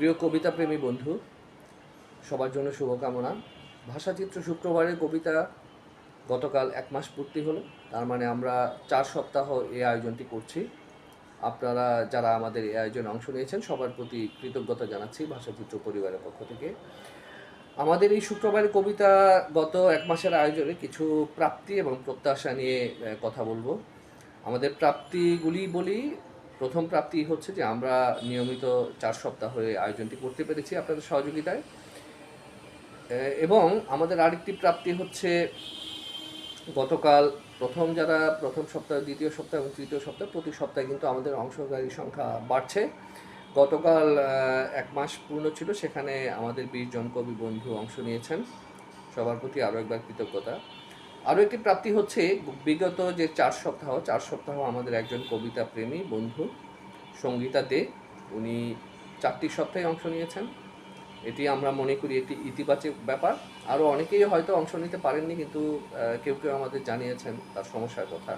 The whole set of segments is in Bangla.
প্রিয় কবিতা প্রেমী বন্ধু, সবার জন্য শুভকামনা। ভাষাচিত্র শুক্রবারের কবিতা গতকাল 1 মাস পূর্তি হলো। তার মানে আমরা 4 সপ্তাহ এই আয়োজনটি করছি। আপনারা যারা আমাদের এই আয়োজনে অংশ নিয়েছেন সবার প্রতি কৃতজ্ঞতা জানাচ্ছি ভাষাচিত্র পরিবারের পক্ষ থেকে। আমাদের এই শুক্রবারের কবিতা গত 1 মাসের আয়োজনে কিছু প্রাপ্তি এবং প্রত্যাশা নিয়ে কথা বলবো। আমাদের প্রাপ্তিগুলি বলি। প্রথম প্রাপ্তি হচ্ছে যে আমরা নিয়মিত 4 সপ্তাহ হয়ে আয়োজনটি করতে পেরেছি আপনাদের সহযোগিতায়। এবং আমাদের আরেকটি প্রাপ্তি হচ্ছে গতকাল যারা প্রথম সপ্তাহ, দ্বিতীয় সপ্তাহ এবং তৃতীয় সপ্তাহ প্রতি সপ্তাহে কিন্তু আমাদের অংশগ্রহণকারীর সংখ্যা বাড়ছে। গতকাল 1 মাস পূর্ণ ছিল, সেখানে আমাদের 20 জন কবি বন্ধু অংশ নিয়েছেন। সবার প্রতি আরও একবার কৃতজ্ঞতা। আরও একটি প্রাপ্তি হচ্ছে বিগত যে 4 সপ্তাহ আমাদের একজন কবিতা প্রেমী বন্ধু সঙ্গীতা দে, উনি 4টি সপ্তাহে অংশ নিয়েছেন। এটি আমরা মনে করি একটি ইতিবাচক ব্যাপার। আরও অনেকেই হয়তো অংশ নিতে পারেননি, কিন্তু কেউ কেউ আমাদের জানিয়েছেন তার সমস্যার কথা।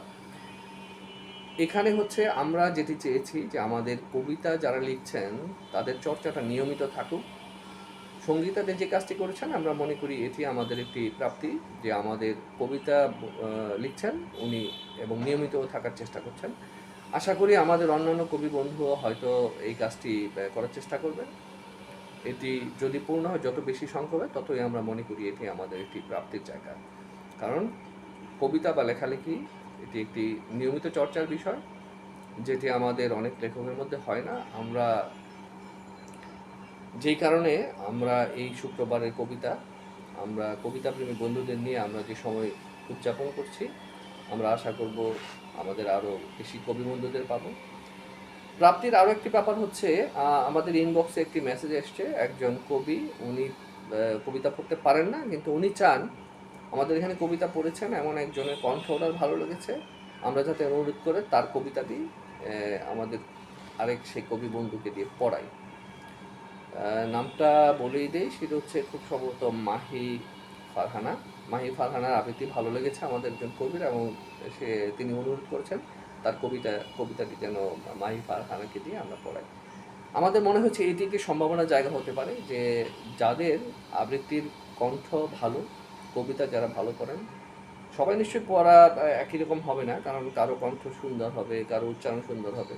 এখানে হচ্ছে আমরা যেটি চেয়েছি যে আমাদের কবিতা যারা লিখছেন তাদের চর্চাটা নিয়মিত থাকুক। সঙ্গীতাতে যে কাজটি করেছেন আমরা মনে করি এটি আমাদের একটি প্রাপ্তি, যে আমাদের কবিতা লিখছেন উনি এবং নিয়মিত থাকার চেষ্টা করছেন। আশা করি আমাদের অন্যান্য কবি বন্ধুও হয়তো এই কাজটি করার চেষ্টা করবেন। এটি যদি পূর্ণ হয়, যত বেশি সংখ্যক হয় ততই আমরা মনে করি এটি আমাদের একটি প্রাপ্তির জায়গা। কারণ কবিতা বা লেখালেখি এটি একটি নিয়মিত চর্চার বিষয়, যেটি আমাদের অনেক লেখকের মধ্যে হয় না। আমরা যেই কারণে আমরা এই শুক্রবারের আমরা কবিতাপ্রেমী বন্ধুদের নিয়ে আমরা যে সময় উদযাপন করছি, আমরা আশা করব আমাদের আরও বেশি কবি বন্ধুদের পাবো। প্রাপ্তির আরও একটি ব্যাপার হচ্ছে আমাদের ইনবক্সে একটি মেসেজ এসছে। একজন কবি, উনি কবিতা পড়তে পারেন না, কিন্তু উনি চান আমাদের এখানে কবিতা পড়েছেন এমন একজনের কণ্ঠ ওনার ভালো লেগেছে, আমরা যাতে অনুরোধ করে তার কবিতাটি আমাদের আরেক সেই কবি বন্ধুকে দিয়ে পড়াই। নামটা বলেই দেই, সেটা হচ্ছে খুব সম্ভবত মাহি ফারহানার আবৃত্তি ভালো লেগেছে আমাদের একজন কবির, এবং তিনি অনুরোধ করেছেন তার কবিতাটি যেন মাহি ফারহানাকে দিয়ে আমরা পড়াই। আমাদের মনে হচ্ছে এটি একটি সম্ভাবনার জায়গা হতে পারে, যে যাদের আবৃত্তির কণ্ঠ ভালো, কবিতা যারা ভালো করেন, সবাই নিশ্চয়ই পড়া একই রকম হবে না, কারণ কারো কণ্ঠ সুন্দর হবে, কারো উচ্চারণ সুন্দর হবে।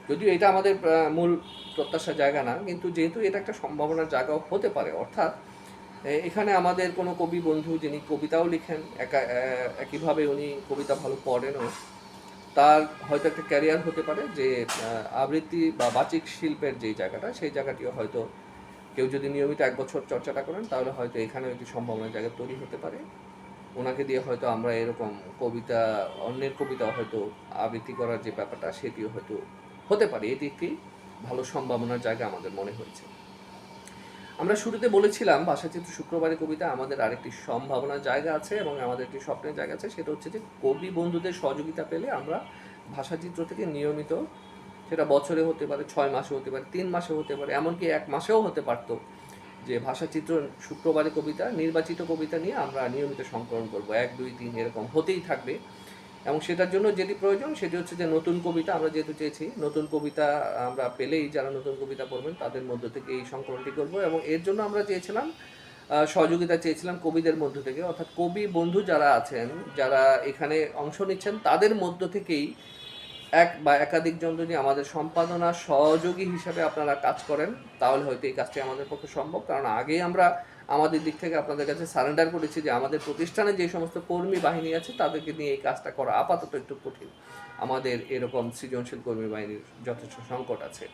যদিও এটা আমাদের মূল প্রত্যাশার জায়গা না, কিন্তু যেহেতু এটা একটা সম্ভাবনার জায়গাও হতে পারে, অর্থাৎ এখানে আমাদের কোনো কবি বন্ধু যিনি কবিতাও লিখেন, একইভাবে উনি কবিতা ভালো পড়েনও, তার হয়তো একটা ক্যারিয়ার হতে পারে, যে আবৃত্তি বা বাচিক শিল্পের যেই জায়গাটা, সেই জায়গাটিও হয়তো কেউ যদি নিয়মিত 1 বছর চর্চাটা করেন, তাহলে হয়তো এখানেও একটি সম্ভাবনার জায়গা তৈরি হতে পারে। ওনাকে দিয়ে হয়তো আমরা এরকম কবিতা, অন্যের কবিতা হয়তো আবৃত্তি করার যে ব্যাপারটা, সেটিও হয়তো হতে পারে। এটি একটি ভালো সম্ভাবনার জায়গা আমাদের মনে হয়েছে। আমরা শুরুতে বলেছিলাম ভাষাচিত্র শুক্রবারের কবিতা আমাদের আরেকটি সম্ভাবনার জায়গা আছে এবং আমাদের একটি স্বপ্নের জায়গা আছে, সেটা হচ্ছে যে কবি বন্ধুদের সহযোগিতা পেলে আমরা ভাষাচিত্র থেকে নিয়মিত, সেটা বছরে হতে পারে, 6 মাসে হতে পারে, 3 মাসে হতে পারে, এমনকি 1 মাসেও হতে পারতো, যে ভাষাচিত্র শুক্রবারের কবিতা, নির্বাচিত কবিতা নিয়ে আমরা নিয়মিত সংকলন করবো, 1, 2, 3 এরকম হতেই থাকবে। এবং সেটার জন্য যেটি প্রয়োজন সেটি হচ্ছে যে নতুন কবিতা, আমরা যেহেতু চেয়েছি নতুন কবিতা আমরা পেলেই যারা নতুন কবিতা পড়বেন তাদের মধ্য থেকে এই সংকলনটি করব, এবং এর জন্য আমরা চেয়েছিলাম সহযোগিতা চেয়েছিলাম কবিদের মধ্য থেকে, অর্থাৎ কবি বন্ধু যারা আছেন, যারা এখানে অংশ নিচ্ছেন, তাদের মধ্য থেকেই এক বা একাধিক জন যদি আমাদের সম্পাদনা সহযোগী হিসেবে আপনারা কাজ করেন, তাহলে হয়তো এই কাজটি আমাদের পক্ষে সম্ভব। কারণ আগেই আমরা আমাদের দিক থেকে আপনাদের কাছে সারেন্ডার করেছি যে আমাদের প্রতিষ্ঠানে যে সমস্ত কর্মী বাহিনী আছে তাদেরকে নিয়ে এই কাজটা করা আপাতত একটু কঠিন, আমাদের এরকম সৃজনশীল কর্মী বাহিনীর যথেষ্ট সংকট আছে।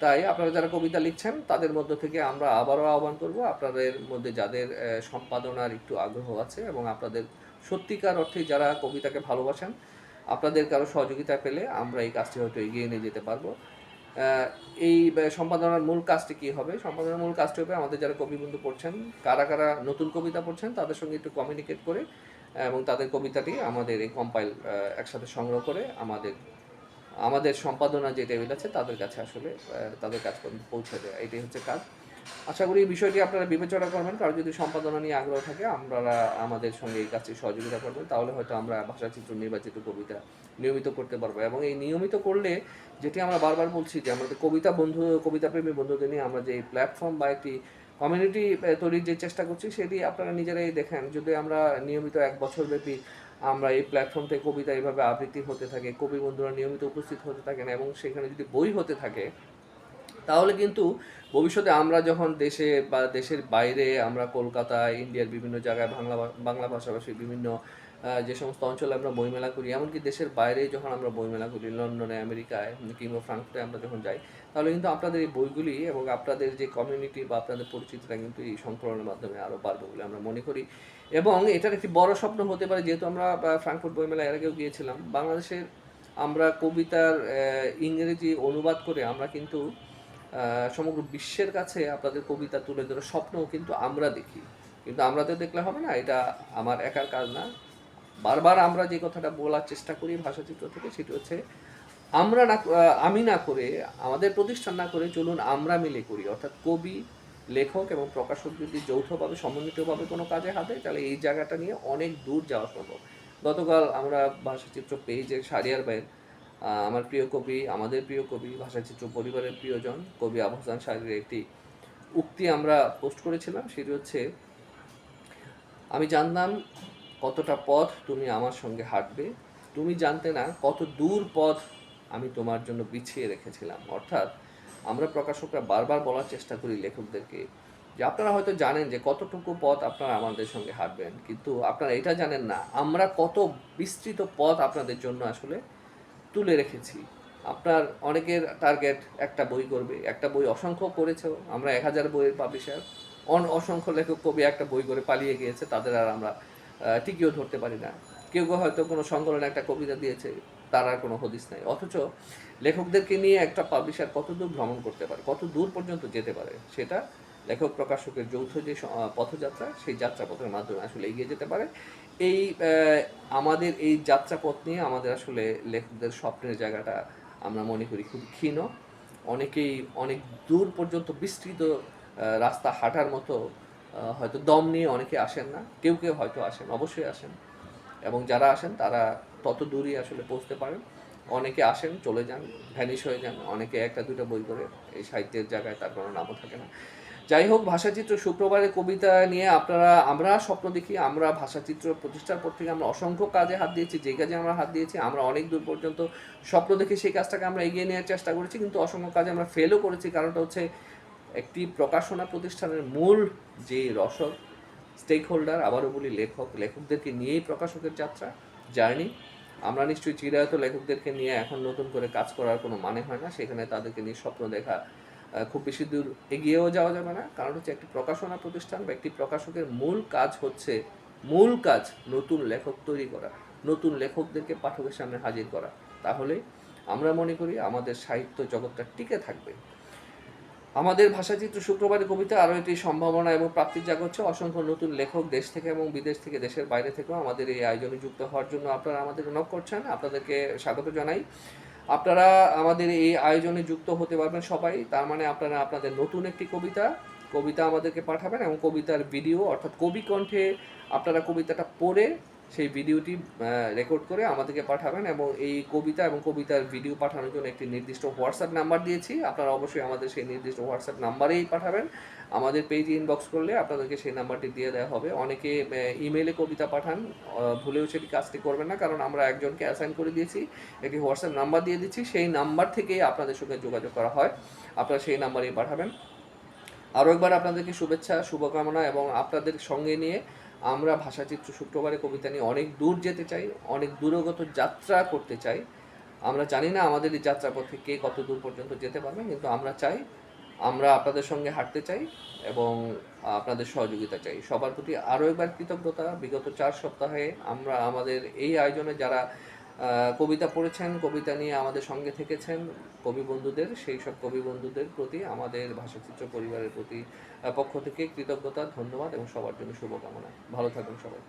তাই আপনারা যারা কবিতা লিখছেন তাদের মধ্য থেকে আমরা আবারও আহ্বান করব, আপনাদের মধ্যে যাদের সম্পাদনার একটু আগ্রহ আছে এবং আপনাদের সত্যিকার অর্থে যারা কবিতাকে ভালোবাসেন, আপনাদের কারো সহযোগিতা পেলে আমরা এই কাজটি হয়তো এগিয়ে নিয়ে যেতে পারবো। এই সম্পাদনার মূল কাজটি কী হবে? সম্পাদনার মূল কাজটি হবে আমাদের যারা কবিবন্ধু পড়ছেন, কারা কারা নতুন কবিতা পড়ছেন তাদের সঙ্গে একটু কমিউনিকেট করে, এবং তাদের কবিতাটি আমাদের এই কম্পাইল একসাথে সংগ্রহ করে আমাদের সম্পাদনা যে টেবিল আছে তাদের কাছে আসলে তাদের কাজ পৌঁছে দেয়, এটাই হচ্ছে কাজ। আশা করি এই বিষয়টি আপনারা বিবেচনা করবেন। কারো যদি সম্পাদনা নিয়ে আগ্রহ থাকে আপনারা আমাদের সঙ্গে এই কাজটি সহযোগিতা করবেন। তাহলে হয়তো আমরা ভাষাচিত্র নির্বাচিত কবিতা নিয়মিত করতে পারবো, এবং এই নিয়মিত করলে যেটি আমরা বারবার বলছি যে আমাদের কবিতাপ্রেমী বন্ধুদের নিয়ে আমরা যে প্ল্যাটফর্ম বা একটি কমিউনিটি তৈরির যে চেষ্টা করছি, সেটি আপনারা নিজেরাই দেখেন। যদি আমরা নিয়মিত 1 বছর ব্যাপী আমরা এই প্ল্যাটফর্ম থেকে কবিতা এইভাবে আবৃত্তি হতে থাকে, কবি বন্ধুরা নিয়মিত উপস্থিত হতে থাকেন এবং সেখানে যদি বই হতে থাকে, তাহলে কিন্তু ভবিষ্যতে আমরা যখন দেশে বা দেশের বাইরে আমরা কলকাতায়, ইন্ডিয়ার বিভিন্ন জায়গায় বাংলা ভাষাভাষী বিভিন্ন যে সমস্ত অঞ্চলে আমরা বইমেলা করি, এমনকি দেশের বাইরে যখন আমরা বইমেলা করি, লন্ডনে, আমেরিকায় কিংবা ফ্রাঙ্কফুর্টে আমরা যখন যাই, তাহলে কিন্তু আপনাদের এই বইগুলি এবং আপনাদের যে কমিউনিটি বা আপনাদের পরিচিতিটা কিন্তু এই সংকলনের মাধ্যমে আরও বাড়বে বলে আমরা মনে করি। এবং এটার একটি বড় স্বপ্ন হতে পারে, যেহেতু আমরা ফ্রাঙ্কফুর্ট বইমেলা এর আগেও গিয়েছিলাম, বাংলাদেশের আমরা কবিতার ইংরেজি অনুবাদ করে আমরা কিন্তু সমগ্র বিশ্বের কাছে আপনাদের কবিতা তুলে ধরার স্বপ্নও কিন্তু আমরা দেখি। কিন্তু আমরা তো দেখলে হবে না, এটা আমার একার কাজ না। বারবার আমরা যে কথাটা বলার চেষ্টা করি ভাষাচিত্র থেকে, সেটি হচ্ছে আমি না করে, আমাদের প্রতিষ্ঠান না করে, চলুন আমরা মিলে করি। অর্থাৎ কবি, লেখক এবং প্রকাশক যদি যৌথভাবে সমন্বিতভাবে কোনো কাজে হাত দেয়, তাহলে এই জায়গাটা নিয়ে অনেক দূর যাওয়া সম্ভব। গতকাল আমরা ভাষাচিত্র পেজে শাহরিয়ার ভাইয়ের, আমার প্রিয় কবি, আমাদের প্রিয় কবি, ভাষাচিত্র পরিবারের প্রিয়জন কবি আবু হাসান শাহরিয়ারের একটি উক্তি আমরা পোস্ট করেছিলাম। সেটি হচ্ছে, আমি জানতাম কতটা পথ তুমি আমার সঙ্গে হাঁটবে, তুমি জানতে না কত দূর পথ আমি তোমার জন্য বিছিয়ে রেখেছিলাম। অর্থাৎ আমরা প্রকাশকরা বারবার বলার চেষ্টা করি লেখকদেরকে যে আপনারা হয়তো জানেন যে কতটুকু পথ আপনারা আমাদের সঙ্গে হাঁটবেন, কিন্তু আপনারা এটা জানেন না আমরা কত বিস্তৃত পথ আপনাদের জন্য আসলে তুলে রেখেছি। আপনার অনেকের টার্গেট একটা বই করবে, একটা বই অসংখ্য করেছেও, আমরা 1000 বইয়ের পাবলিশার, অসংখ্য লেখক কবি একটা বই করে পালিয়ে গিয়েছে, তাদের আর আমরা টিকিও ধরতে পারি না। কেউ হয়তো কোনো সংকলনে একটা কবিতা দিয়েছে, তার আর কোনো হদিস নাই। অথচ লেখকদেরকে নিয়ে একটা পাবলিশার কত দূর ভ্রমণ করতে পারে, কত দূর পর্যন্ত যেতে পারে, সেটা লেখক প্রকাশকের যৌথ যে পথযাত্রা, সেই যাত্রাপথের মাধ্যমে আসলে এগিয়ে যেতে পারে। এই আমাদের এই যাত্রাপথ নিয়ে আমাদের আসলে লেখকদের স্বপ্নের জায়গাটা আমরা মনে করি খুব ক্ষীণ। অনেকেই অনেক দূর পর্যন্ত বিস্তৃত রাস্তা হাঁটার মতো হয়তো দম নিয়ে অনেকে আসেন না, কেউ কেউ হয়তো আসেন, অবশ্যই আসেন, এবং যারা আসেন তারা তত দূরই আসলে পৌঁছতে পারেন। অনেকে আসেন, চলে যান, ভ্যানিশ হয়ে যান, অনেকে একটা দুটো বই করে এই সাহিত্যের জায়গায় তার কোনো নামও থাকে না। যাই হোক, ভাষাচিত্র শুক্রবারের কবিতা নিয়ে আমরা স্বপ্ন দেখি। আমরা ভাষাচিত্র প্রতিষ্ঠার পর থেকে আমরা অসংখ্য কাজে হাত দিয়েছি, যে কাজে আমরা হাত দিয়েছি আমরা অনেক দূর পর্যন্ত স্বপ্ন দেখে সেই কাজটাকে আমরা এগিয়ে নেওয়ার চেষ্টা করেছি, কিন্তু অসংখ্য কাজে আমরা ফেলও করেছি। কারণটা হচ্ছে, একটি প্রকাশনা প্রতিষ্ঠানের মূল যে রসদ, স্টেক হোল্ডার, আবারও বলি লেখকদেরকে নিয়েই প্রকাশকের যাত্রা, জার্নি। আমরা নিশ্চয়ই চিরায়ত লেখকদেরকে নিয়ে এখন নতুন করে কাজ করার কোনো মানে হয় না, সেখানে তাদেরকে নিয়ে স্বপ্ন দেখা খুব বেশি দূর এগিয়েও যাওয়া যাবে না। কারণ হচ্ছে, একটি প্রকাশনা প্রতিষ্ঠান বা একটি প্রকাশকের মূল কাজ নতুন লেখক তৈরি করা, নতুন লেখকদেরকে পাঠকের সামনে হাজির করা। তাহলে আমরা মনে করি আমাদের সাহিত্য জগৎটা টিকে থাকবে। আমাদের ভাষাচিত্র শুক্রবারের কবিতা আরও একটি সম্ভাবনা এবং প্রাপ্তির জায়গা হচ্ছে, অসংখ্য নতুন লেখক দেশ থেকে এবং বিদেশ থেকে, দেশের বাইরে থেকেও আমাদের এই আয়োজনে যুক্ত হওয়ার জন্য আপনারা আমাদেরকে নক করছেন। আপনাদেরকে স্বাগত জানাই। আপনারা আমাদের এই আয়োজনে যুক্ত হতে পারবেন সবাই। তার মানে আপনারা আপনাদের নতুন একটি কবিতা আমাদেরকে পাঠাবেন, এবং কবিতার ভিডিও, অর্থাৎ কবি কণ্ঠে আপনারা কবিতাটা পড়ে সেই ভিডিওটি রেকর্ড করে আমাদেরকে পাঠাবেন। এবং এই কবিতা এবং কবিতার ভিডিও পাঠানোর জন্য একটি নির্দিষ্ট হোয়াটসঅ্যাপ নাম্বার দিয়েছি, আপনারা অবশ্যই আমাদের সেই নির্দিষ্ট হোয়াটসঅ্যাপ নাম্বারেই পাঠাবেন। আমাদের পেজে ইনবক্স করলে আপনাদেরকে সেই নাম্বারটি দিয়ে দেওয়া হবে। অনেকে ইমেলে কবিতা পাঠান, ভুলেও সেটি কাজটি করবেন না, কারণ আমরা একজনকে অ্যাসাইন করে দিয়েছি, একটি হোয়াটসঅ্যাপ নাম্বার দিয়ে দিচ্ছি, সেই নাম্বার থেকেই আপনাদের সঙ্গে যোগাযোগ করা হয়, আপনারা সেই নাম্বারেই পাঠাবেন। আরও একবার আপনাদেরকে শুভেচ্ছা, শুভকামনা, এবং আপনাদের সঙ্গে নিয়ে আমরা ভাষাচিত্র শুক্রবারের কবিতা নিয়ে অনেক দূর যেতে চাই, অনেক দূরগত যাত্রা করতে চাই। আমরা জানি না আমাদের এই যাত্রাপথে কে কত দূর পর্যন্ত যেতে পারবে, কিন্তু আমরা চাই, আমরা আপনাদের সঙ্গে হাঁটতে চাই এবং আপনাদের সহযোগিতা চাই। সবার প্রতি আরও একবার কৃতজ্ঞতা। বিগত 4 সপ্তাহে আমরা আমাদের এই আয়োজনে যারা কবিতা পড়েছেন, কবিতা নিয়ে আমাদের সঙ্গে থেকেছেন, সেই সব কবি বন্ধুদের প্রতি আমাদের ভাষাচিত্র পরিবারের প্রতি পক্ষ থেকে কৃতজ্ঞতা, ধন্যবাদ এবং সবার জন্য শুভকামনা। ভালো থাকুন সবাই।